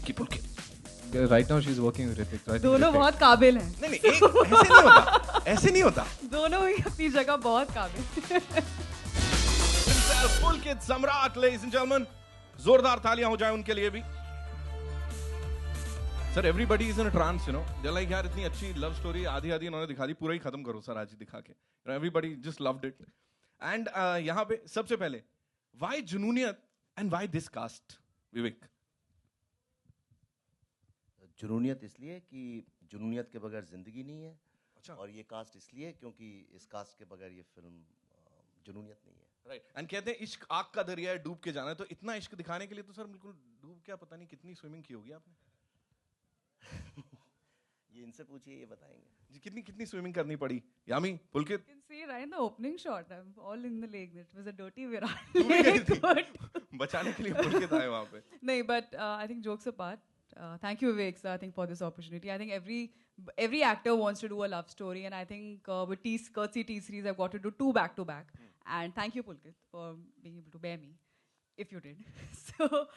कि पुलकित Right now she's working with Hrithik. So I think दोनों Hrithik- बहुत काबिल हैं. नहीं नहीं ऐसे नहीं होता, ऐसे नहीं होता. दोनों ही अपनी जगह बहुत काबिल. Himself, Pulkit Samrat, ladies and gentlemen. जोरदार तालियां हो जाए उनके लिए भी. Sir everybody is in a trance, you know. They like यार इतनी अच्छी लव स्टोरी आधी आधी इन्होंने दिखा दी, पूरा ही खत्म करो सर आज ही दिखा के. Everybody just loved it. And यहाँ पे सबसे पहले व्हाई जुनूनियत and why this cast, Vivek? जुनूनियत इसलिए कि जुनूनियत के बगैर जिंदगी नहीं है. अच्छा. और ये कास्ट इसलिए क्योंकि इस कास्ट के बगैर ये फिल्म जुनूनियत नहीं है. राइट. एंड कहते हैं इश्क आग का दरिया है, डूब के जाना है. तो इतना इश्क दिखाने के लिए तो सर बिल्कुल डूब, क्या पता नहीं कितनी स्विमिंग की होगी आपने. ये इनसे पूछिए, ये बताएंगे. जी कितनी कितनी स्विमिंग करनी पड़ी. यामी, पुलकित You can see right in the opening shot, I'm all in the lake. It was a dirty Virat डूब ही गई lake. थी. But बचाने के लिए पुलकित आए वहां पे. no, but I think jokes apart. Thank you, Vivek, sir, I think for this opportunity. I think every actor wants to do a love story, and I think with Courtesy T series, I've got to do 2 back to back. And thank you, Pulkit, for being able to bear me, if you did. So,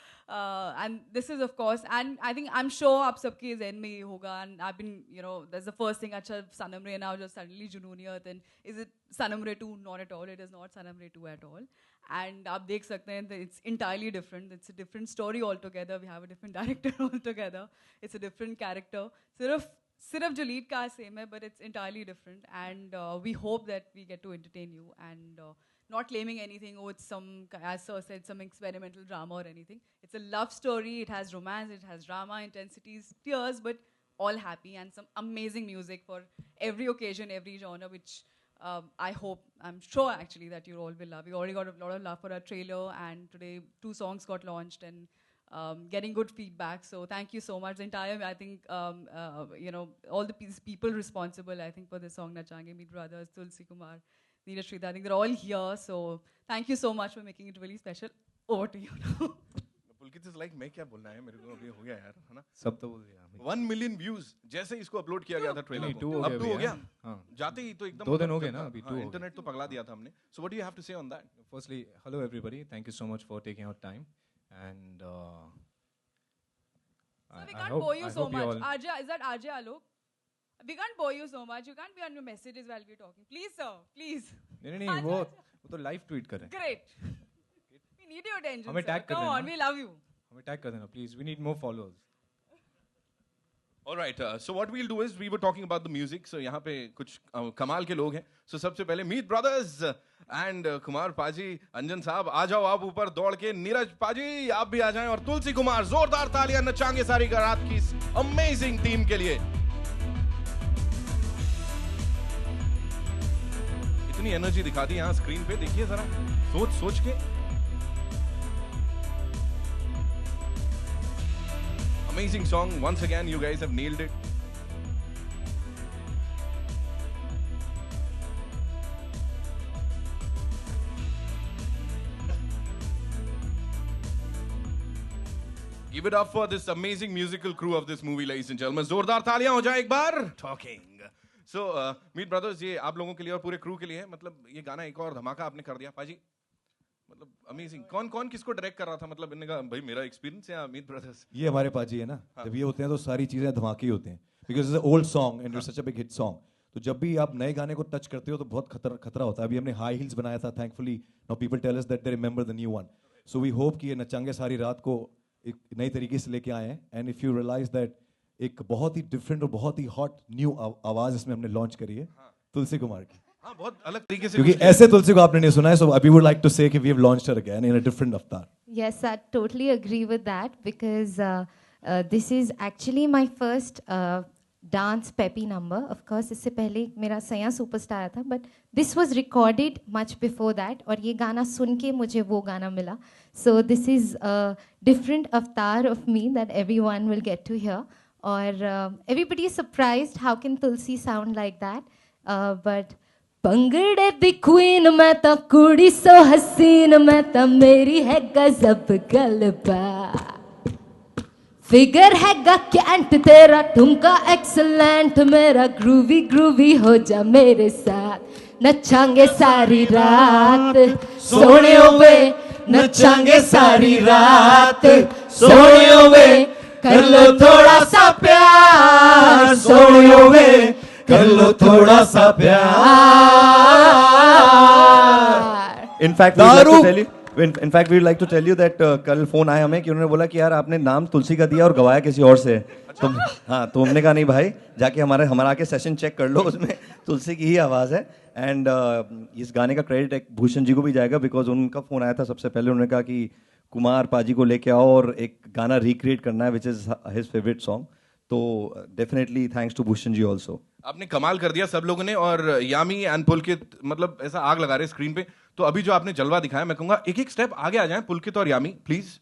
and this is of course, and I think I'm sure आप सबके ज़हन में ये होगा, and I've been, you know, that's the first thing. अच्छा, Sanam Re now just suddenly Junooniyat, and is it Sanam Re 2? Not at all. It is not Sanam Re 2 at all. And आप देख सकते हैं that it's entirely different. It's a different story altogether. We have a different director altogether. It's a different character. सिर्फ जो lead का same है, but it's entirely different. And we hope that we get to entertain you, and not claiming anything. Oh, it's some, as Sir said, some experimental drama or anything. It's a love story. It has romance. It has drama, intensities, tears, but all happy, and some amazing music for every occasion, every genre, which I hope, I'm sure actually that you all will love. We already got a lot of love for our trailer, and today 2 songs got launched and getting good feedback. So thank you so much. The entire, I think, you know, all the people responsible, I think, for this song, Nachange, Meet Brothers, Tulsi Kumar, Neeraj Shrita, I think they're all here. So thank you so much for making it really special. Over to you now. Pulkit is like मैं क्या बोलना है, मेरे को अभी हो गया यार, है ना. सब तो बोल दिया. 1 मिलियन व्यूज जैसे इसको अपलोड किया गया था ट्रेलर नहीं, को. 2 हो अब गया 2 हो अभी, गया. हाँ. जाते ही तो एकदम 2 दिन हो गए ना, अभी 2 हो गए. इंटरनेट तो पगला दिया था हमने. So what do you have to say on that? Firstly, hello everybody. Thank you so much for taking out time. And So we can't bore you so much. Arjay, is that Arjay Alok? We can't bore you so much. You can't be on your messages while we're talking. Please, sir. Please. नहीं वो तो live tweet करें. Great. We need your attention. हमें sir. tag कर Come on, देना. we love you. हमें tag कर देना please. We need more followers. Alright, so what we'll do is we were talking about the music. So यहाँ पे कुछ कमाल के लोग हैं. So सबसे पहले मीत ब्रदर्स एंड कुमार पाजी, अंजन साहब आ जाओ आप ऊपर दौड़ के. नीरज पाजी आप भी आ जाएं, और तुलसी कुमार. जोरदार तालियां नचांगे सारी रात की अमेजिंग टीम के लिए. इतनी एनर्जी दिखा दी यहाँ स्क्रीन पे, देखिए जरा सोच के. Amazing song. Once again, you guys have nailed it. Give it up for this amazing musical crew of this movie, ladies and gentlemen. जोरदार तालियां हो जाए एक बार. Talking. So, Meet Brothers, ये आप लोगों के लिए और पूरे क्रू के लिए है. मतलब ये गाना एक और धमाका आपने कर दिया पाजी. मतलब अमेजिंग. कौन किसको डायरेक्ट कर रहा था? मतलब इन्होंने कहा भाई मेरा एक्सपीरियंस है मीत ब्रदर्स. ये हमारे पास ही है ना. जब ये होते हैं तो सारी चीजें धमाके ही होते हैं. Because it's old song and it's such a big hit song. तो जब भी आप नए गाने को टच करते हो तो बहुत खतरा होता है. अभी हमने हाई हील्स बनाया था. Thankfully now people tell us that they remember the new one. So we hope कि ये नचांगे सारी रात को एक नई तरीके से लेके आए हैं. And if you realise that एक बहुत ही डिफरेंट और बहुत ही हॉट न्यू आवाज इसमें हमने लॉन्च करी है तुलसी कुमार की. हाँ बहुत अलग तरीके से. क्योंकि ऐसे तुलसी को आपने नहीं सुना है. So we would like to say कि we have launched her again in a different avatar. Yes, I totally agree with that because this is actually my first dance peppy number. Of course, इससे पहले मेरा सया superstar आया था, but this was recorded much before that. और ये गाना सुन के मुझे वो गाना मिला. So this is a different avatar of me that everyone will get to hear. और everybody is surprised how can Tulsi sound like that. But पंगड़े दी क्वीन मैं तो कुड़ी सो हसीन मैं तो मेरी है गजब गलबा. फिगर हैगा कैंट तेरा ठुमका एक्सलेंट. मेरा ग्रूवी ग्रूवी हो जा मेरे साथ. नचांगे सारी रात सोने वे. नचांगे सारी रात सोने वे. कर लो थोड़ा सा प्यार सोनियो वे कर लो थोड़ा सा प्यार in fact we like to tell you that कल फोन आया हमें कि उन्होंने बोला कि यार आपने नाम तुलसी का दिया और गवाया किसी और से तो हाँ तो हमने कहा नहीं भाई जाके हमारा आके सेशन चेक कर लो उसमें तुलसी की ही आवाज़ है एंड इस गाने का क्रेडिट एक भूषण जी को भी जाएगा बिकॉज उनका फ़ोन आया था सबसे पहले उन्होंने कहा कि कुमार पाजी को लेके आओ और एक गाना रिक्रिएट करना है which is his favourite song तो definitely thanks to Bhushan ji also आपने कमाल कर दिया सब लोगों ने और यामी एंड पुलकित मतलब ऐसा आग लगा रहे स्क्रीन पे तो अभी जो आपने जलवा दिखाया मैं कहूंगा एक एक स्टेप आगे आ जाएं पुलकित और यामी प्लीज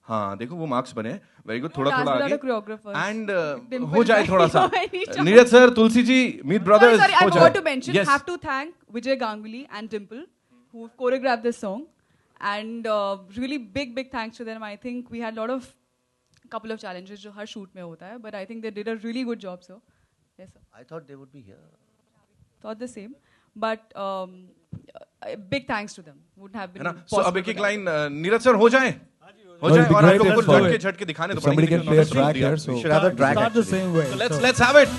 हाँ देखो वो मार्क्स बने वेरी गुड थोड़ा थोड़ा आगे एंड हो जाए थोड़ा सा Neeraj sir Tulsi ji Meet brothers Sorry, I हो forgot to जाए mention, Yes. have to thank Vijay Ganguly and Dimple, who choreographed this song. And really big thanks to them. I think we had a lot of couple of challenges जो हर shoot में होता है, but I think they did a really good job, sir. Yes, sir. I thought they would be here Thought the same, but big thanks to them. Wouldn't have है been ना सो possible अब एक एक without line Neeraj sir हो जाए हो No, जाए it'd be और great आप लोगों if, को झटके झटके दिखाने तो somebody can play a track here so we should have a track Start the same way. let's have it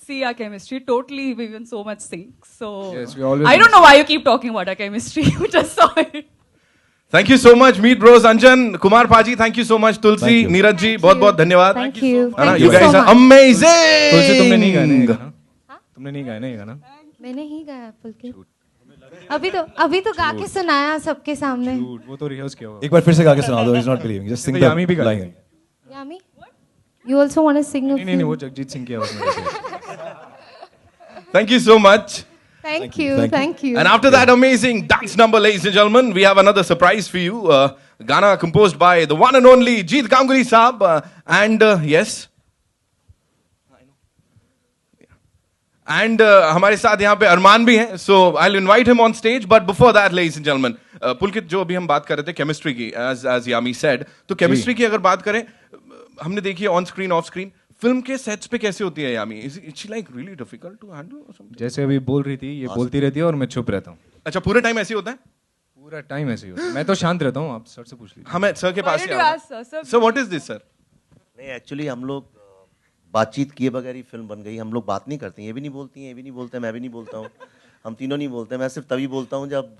see our chemistry. Totally, we've been so much sync. So Yes, we always I don't know why you keep talking about our chemistry. You just saw it. Thank you so much Meet bros Anjan Kumar paaji thank you so much Tulsi Thank you. Neeraj ji बहुत बहुत धन्यवाद Thank you. है ना Thank you you so guys are much. Amazing Tulsi तुमने नहीं गाया ना ये गाना तुमने नहीं गाया ना ये गाना मैंने ही गाया पुलकित अभी तो गा के सुनाया सबके सामने झूठ वो तो रिहर्स किया होगा एक बार फिर से गा के सुना दो is not believing just sing तो यामी भी गा line Yami you also want to sing a नहीं नहीं few? वो जगजीत सिंह की आवाज में गाते thank you so much Thank you, you, thank you. thank you. And after that amazing dance number, ladies and gentlemen, we have another surprise for you. Ghana composed by the one and only Jeet Ganguly Saab. And yes. And हमारे साथ यहाँ पे अरमान भी हैं. So I'll invite him on stage. But before that, ladies and gentlemen, पुलकित जो अभी हम बात कर रहे थे chemistry की, as Yami said, तो chemistry की अगर बात करें, हमने देखी है on screen, off screen. Film के सेट्स पे कैसे होती है यामी? Is it like really difficult to handle or something? जैसे अभी बोल रही थी ये बोलती रहती है और मैं चुप रहता हूँ अच्छा पूरे टाइम ऐसे ही होता है? पूरा टाइम ऐसे ही होता है मैं तो शांत रहता हूँ आप सर से पूछ लीजिए हमें सर के Why pass did he you आओ। ask, sir? Sir, Sir, what is this, sir? नहीं एक्चुअली हम लोग बातचीत किए बगैर ही फिल्म बन गई हम लोग बात नहीं करते हैं ये भी नहीं बोलती हैं ये भी नहीं बोलते मैं भी नहीं बोलता हूँ हम तीनों नहीं बोलते मैं सिर्फ तभी बोलता हूँ जब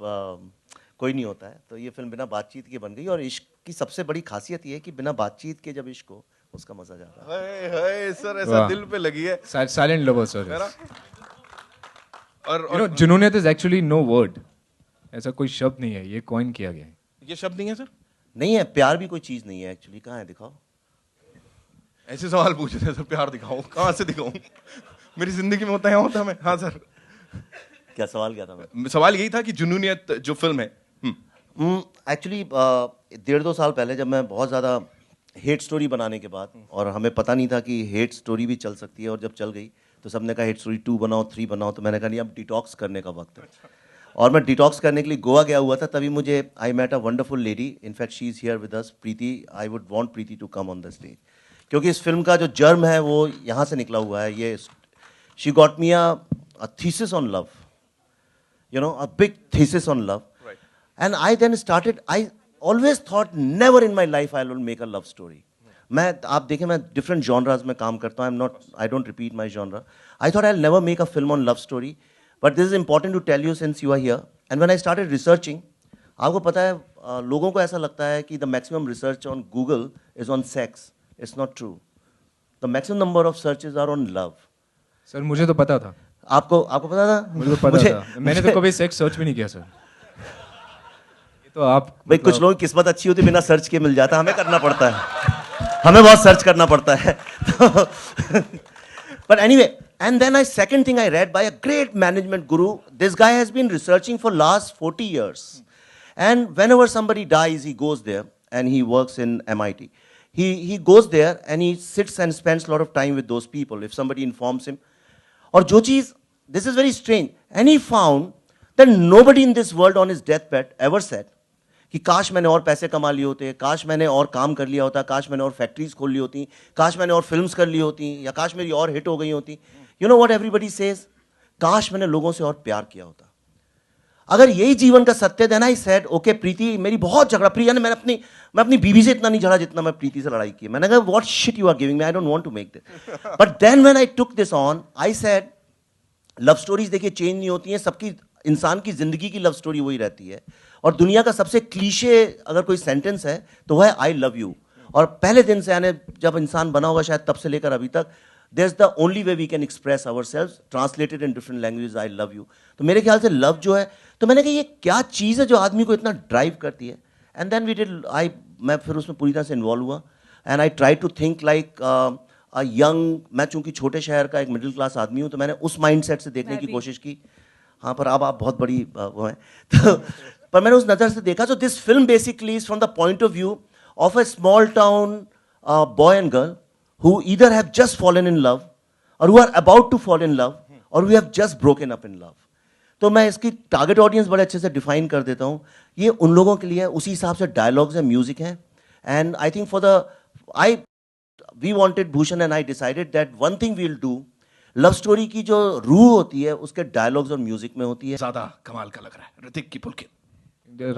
कोई नहीं होता है तो ये फिल्म बिना बातचीत के बन गई और इश्क की सबसे बड़ी खासियत ये है कि बिना बातचीत के जब इश्क हो उसका मजा जाता है हाय हाय सर ऐसा वाह। दिल पे लगी है साइलेंट लवर सर है ना? और यू नो जुनूनियत इज एक्चुअली नो वर्ड ऐसा कोई शब्द नहीं है ये कॉइन किया गया है ये शब्द नहीं है सर? नहीं है प्यार भी कोई चीज़ नहीं है एक्चुअली कहाँ है दिखाओ ऐसे सवाल पूछ रहे हैं सर प्यार दिखाऊं कहाँ से दिखाऊं मेरी जिंदगी में होता है होता मैं हाँ सर क्या सवाल क्या था मैं सवाल यही था कि जुनूनियत जो फिल्म है एक्चुअली 1.5-2 साल पहले जब मैं बहुत ज़्यादा हेट स्टोरी बनाने के बाद और हमें पता नहीं था कि हेट स्टोरी भी चल सकती है और जब चल गई तो सबने कहा हेट स्टोरी 2 बनाओ 3 बनाओ तो मैंने कहा नहीं अब डिटॉक्स करने का वक्त है और मैं डिटॉक्स करने के लिए गोवा गया हुआ था तभी मुझे I met a wonderful lady in fact she is here with us Preeti I would want Preeti to come on the stage क्योंकि इस फिल्म का जो जर्म है वो यहाँ से निकला हुआ है ये she got me a thesis on love you know, a big thesis on love. Right. And I then started, I always thought never in my life I will make a love story. आप देखें मैं different genres में काम करता हूँ, I don't repeat my genre. I thought I'll never make a film on love story, but this is important to tell you since you are here. And when I started researching, आपको पता है लोगों को ऐसा लगता है कि the maximum research on Google is on sex. It's not true. The maximum number of searches are on love. Sir मुझे तो पता था. आपको पता था? मुझे तो पता था. मैंने तो कभी सेक्स सर्च भी नहीं किया सर. ये तो आप भाई कुछ लोगों की किस्मत अच्छी होती बिना सर्च के मिल जाता, हमें करना पड़ता है. हमें बहुत सर्च करना पड़ता है. But anyway, and then second thing I read by a great management guru. This guy has been researching for last 40 years. And whenever somebody dies, he goes there and he works in MIT. He goes there and he sits and spends a lot of time with those people if somebody informs him. Or jo cheez, this is very strange. And he found that nobody in this world on his deathbed ever said कि काश मैंने और पैसे कमा लिए होते, काश मैंने और काम कर लिया होता, काश मैंने और फैक्ट्रीज खोल ली होती, काश मैंने और फिल्म्स कर ली होती, या काश मेरी और हिट हो गई होती. You know what everybody says, काश मैंने लोगों से और प्यार किया होता. अगर यही जीवन का सत्य देना ही सेड ओके प्रीति मेरी बहुत झगड़ा प्रिया ने मैं अपनी बीवी से इतना नहीं झगड़ा जितना मैं प्रीति से लड़ाई की. मैंने कहा what shit you are giving me, I don't want to make this. But then when I took this on I said love stories देखिए चेंज नहीं होती हैं, सबकी इंसान की जिंदगी की लव स्टोरी वही रहती है. और दुनिया का सबसे क्लीशे अगर कोई सेंटेंस है तो वह है आई लव यू. और पहले दिन से यानी जब इंसान बना होगा शायद तब से लेकर अभी तक there's the only way we can express ourselves translated in different languages. I love you. तो मेरे ख्याल से लव जो है, तो मैंने कहा ये क्या चीज़ है जो आदमी को इतना ड्राइव करती है. एंड देन वी डिड मैं फिर उसमें पूरी तरह से इन्वॉल्व हुआ and I try to think like a young, मैं चूंकि छोटे शहर का एक मिडिल क्लास आदमी हूँ तो मैंने उस माइंड सेट से देखने की कोशिश की. हाँ पर अब आप बहुत बड़ी वो हैं तो पर मैंने उस नज़र से देखा. So this film basically is from the point of view of a small town boy and girl who either have just fallen in love or who are about to fall in love or who have just broken up in love. तो मैं इसकी target audience बड़े अच्छे से define कर देता हूँ. ये उन लोगों के लिए उसी हिसाब से डायलॉग्स हैं, म्यूजिक हैं. And I think we wanted Bhushan and I decided that one thing we will do, love story की जो रूह होती है उसके डायलॉग्स और म्यूजिक में होती है. ज्यादा कमाल का लग रहा है ऋतिक की पुलकित.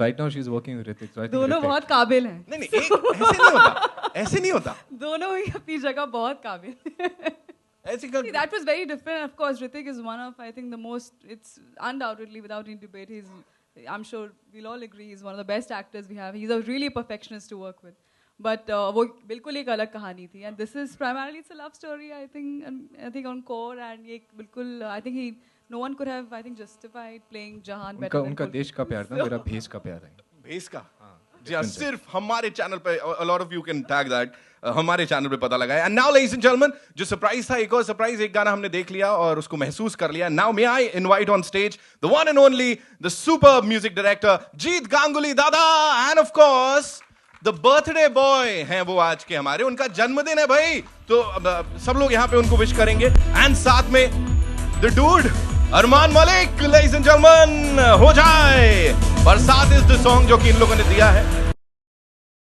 Right now she's working with Hrithik. So I think दोनों Hrithik. बहुत काबिल हैं. नहीं ऐसे नहीं होता, ऐसे नहीं होता. दोनों ही अपनी जगह बहुत काबिल. ऐसे कर See, that was very different. Of course, Hrithik is one of, I think, the most, it's undoubtedly, without any debate, I'm sure we'll all agree, he's one of the best actors we have. He's a really perfectionist to work with. But वो बिल्कुल एक अलग कहानी थी. And this is primarily, it's a love story, I think on core, and ये बिल्कुल, I think no one could have, I think, justified playing Jahan better than उनका Kulkit. देश का प्यार था, मेरा भेष का प्यार है. भेस का. जी हाँ, सिर्फ हमारे चैनल पे a lot of you can tag that हमारे चैनल पे पता लगा है. And now ladies and gentlemen, जो सरप्राइज था, एक और सरप्राइज, एक गाना हमने देख लिया और उसको महसूस कर लिया. Now may I invite on stage the one and only, the superb music director जीत गांगुली दादा, and of course the birthday boy हैं वो आज के हमारे, उनका जन्मदिन है भाई, तो सब लोग यहाँ पे उनको विश करेंगे. And साथ में the dude Armaan Malik, ladies and gentlemen, हो जाए बरसात इज द सॉन्ग जो कि इन लोगों ने दिया है.